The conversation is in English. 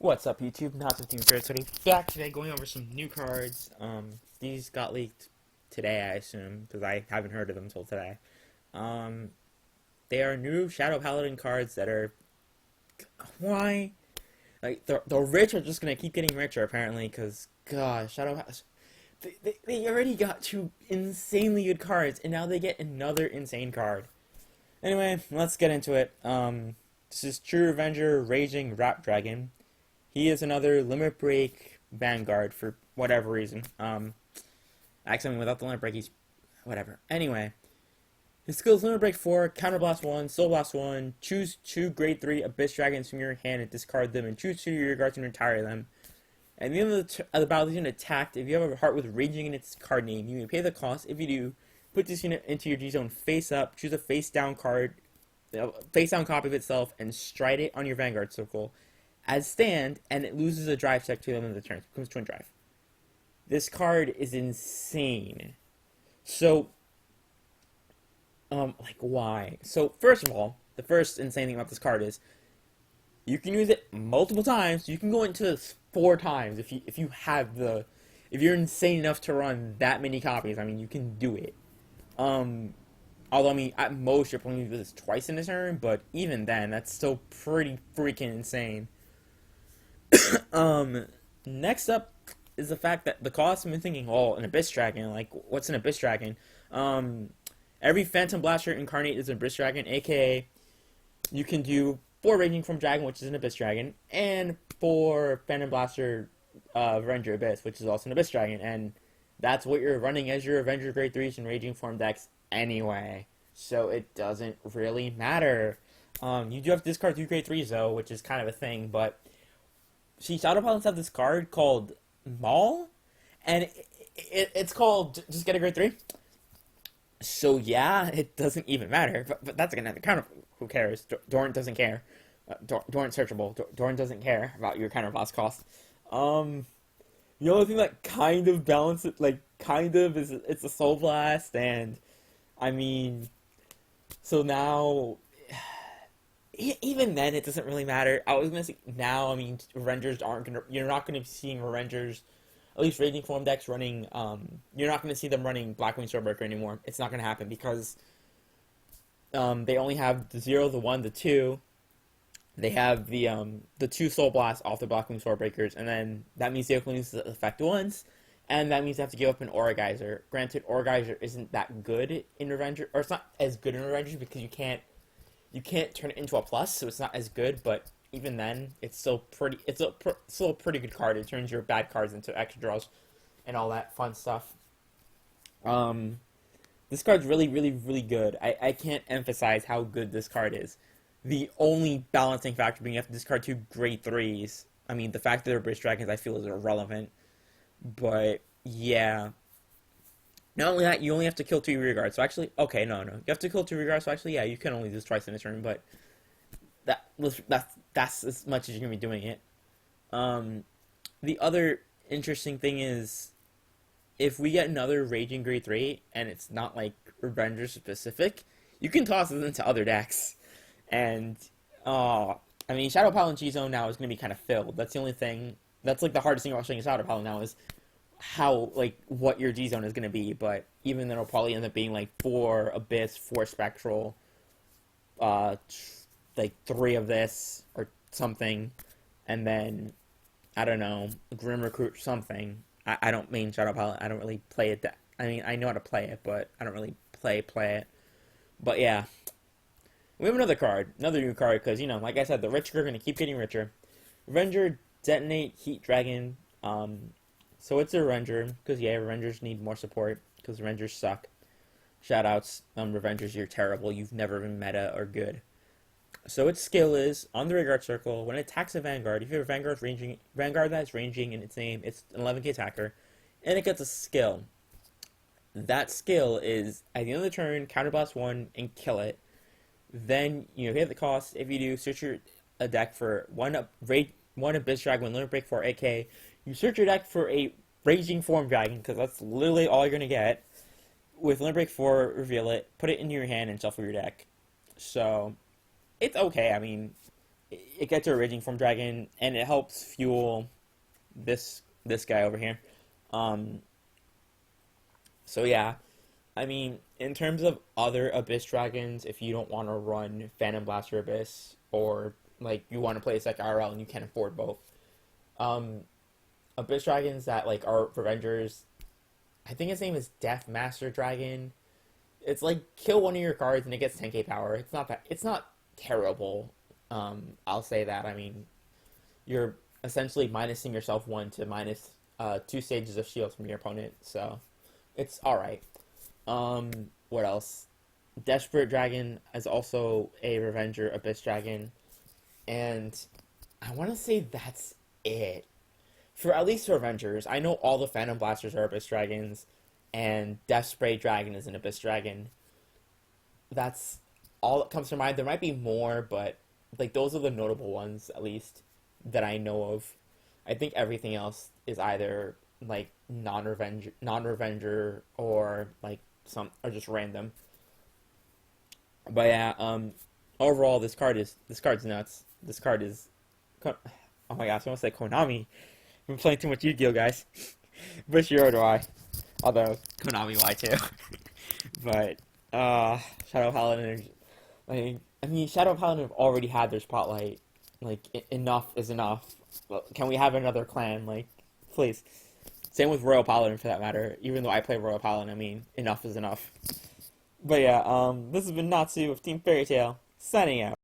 What's up, YouTube? Not 15 Third City back today, going over some new cards. These got leaked today, I assume, because I haven't heard of them until today. Um, they are new Shadow Paladin cards that are why like the rich are just gonna keep getting richer apparently, because gosh, they already got two insanely good cards, and now they get another insane card. Anyway, let's get into it. This is True Revenger Raging Rap Dragon. He is another Limit Break Vanguard for whatever reason. Actually, without the Limit Break, he's whatever. Anyway, his skills: Limit Break 4, Counterblast 1, Soul Blast 1, choose 2 Grade 3 Abyss Dragons from your hand and discard them, and choose 2 of your guards and retire them. At the end of the battle, this unit attacked. If you have a heart with Raging in its card name, you may pay the cost. If you do, put this unit into your G zone face up, choose a face down card, face down copy of itself, and stride it on your Vanguard circle as stand, and it loses a drive check to the end of the turn. It becomes Twin Drive. This card is insane. So, why? So, first of all, the first insane thing about this card is you can use it multiple times. You can go into this 4 times if you're insane enough to run that many copies. I mean, you can do it. Although, I mean, at most you're playing this twice in a turn, but even then, that's still pretty freaking insane. Next up is the fact that the cost. I've been thinking, well, an Abyss Dragon, like, what's an Abyss Dragon? Every Phantom Blaster incarnate is an Abyss Dragon, aka you can do 4 Raging Form Dragon, which is an Abyss Dragon, and 4 Phantom Blaster Avenger Abyss, which is also an Abyss Dragon, and that's what you're running as your Avenger Grade 3s and Raging Form decks anyway, so it doesn't really matter. You do have to discard 2 Grade 3s, though, which is kind of a thing, but see, Shadow Paladins have this card called Maul, and it's called just get a Grade 3. So yeah, it doesn't even matter, but that's gonna have to counter. Who cares? Dorn doesn't care. Dorn's searchable. Dorn doesn't care about your counterblast cost. The only thing that kind of balances, is it's a Soul Blast, and I mean, so now, even then, it doesn't really matter. I was gonna say now. I mean, Rangers aren't gonna. You're not gonna be seeing Rangers, at least Raging Form decks running. You're not gonna see them running Blackwing Swordbreaker anymore. It's not gonna happen because they only have the 0, the 1, the 2. They have the 2 Soul Blasts off the Blackwing Swordbreakers, and then that means they can use the effect once, and that means they have to give up an Aura Geyser. Granted, Aura Geyser isn't that good in Revenger, or it's not as good in Revenger because you can't turn it into a plus, so it's not as good. But even then, it's still still a pretty good card. It turns your bad cards into extra draws, and all that fun stuff. This card's really, really, really good. I can't emphasize how good this card is. The only balancing factor being you have to discard 2 Grade 3s. I mean, the fact that they're Abyss Dragons I feel is irrelevant. But, yeah. Not only that, you only have to kill 2 rear guards. So actually, okay, no. You have to kill 2 rear guards, so actually, yeah, you can only do this twice in a turn, but that's as much as you're going to be doing it. The other interesting thing is, if we get another Raging Grade 3, and it's not, like, Revenger specific, you can toss it into other decks. And, I mean, Shadow Paladin G-Zone now is going to be kind of filled. That's the only thing, that's, like, the hardest thing about showing Shadow Paladin now is how, like, what your G-Zone is going to be. But even then, it'll probably end up being, like, 4 Abyss, 4 Spectral, 3 of this, or something, and then, I don't know, Grim Recruit something. I don't mean Shadow Paladin, I don't really play it I mean, I know how to play it, but I don't really play it. But yeah. We have another new card, because, you know, like I said, the rich are going to keep getting richer. Revenger Detonate Heat Dragon. So it's a Revenger, because, yeah, Revengers need more support, because Revengers suck. Shoutouts, Revengers, you're terrible. You've never been meta or good. So its skill is, on the Rearguard circle, when it attacks a Vanguard, if you have a Vanguard that's ranging in its name, it's an 11k attacker, and it gets a skill. That skill is, at the end of the turn, counterblast 1 and kill it. Then, you hit the cost. If you do, search a deck for one Abyss Dragon with Limit Break 4 AK. You search your deck for a Raging Form Dragon, because that's literally all you're going to get. With Limit Break 4, reveal it, put it into your hand, and shuffle your deck. So, it's okay. I mean, it gets a raging form dragon, and it helps fuel this guy over here. Um, so yeah, I mean, in terms of other Abyss dragons, if you don't want to run Phantom Blaster Abyss, or like you want to play like IRL and you can't afford both, um, Abyss dragons that like are Revengers. I think his name is Death Master Dragon. It's like kill one of your cards and it gets 10k power. It's not that. It's not terrible. I'll say that. I mean, you're essentially minusing yourself one to minus two stages of shield from your opponent, so it's all right. What else? Desperate Dragon is also a Revenger Abyss Dragon, and I want to say that's it for at least Revengers. I know all the Phantom Blasters are Abyss Dragons, and Death Spray Dragon is an Abyss Dragon. That's all that comes to mind. There might be more, but like those are the notable ones, at least that I know of. I think everything else is either like non-revenger, or like some or just random. But yeah, overall this card's nuts. This card is, oh my gosh, I want to say Konami. I've been playing too much Yu-Gi-Oh, guys. But sure do I. Although Konami why too. But Shadow Paladin, like I mean, Shadow Paladin have already had their spotlight. Like enough is enough. Well, can we have another clan? Like, please. Same with Royal Paladin for that matter. Even though I play Royal Paladin, I mean, enough is enough. But yeah, this has been Natsu with Team Fairy Tail, signing out.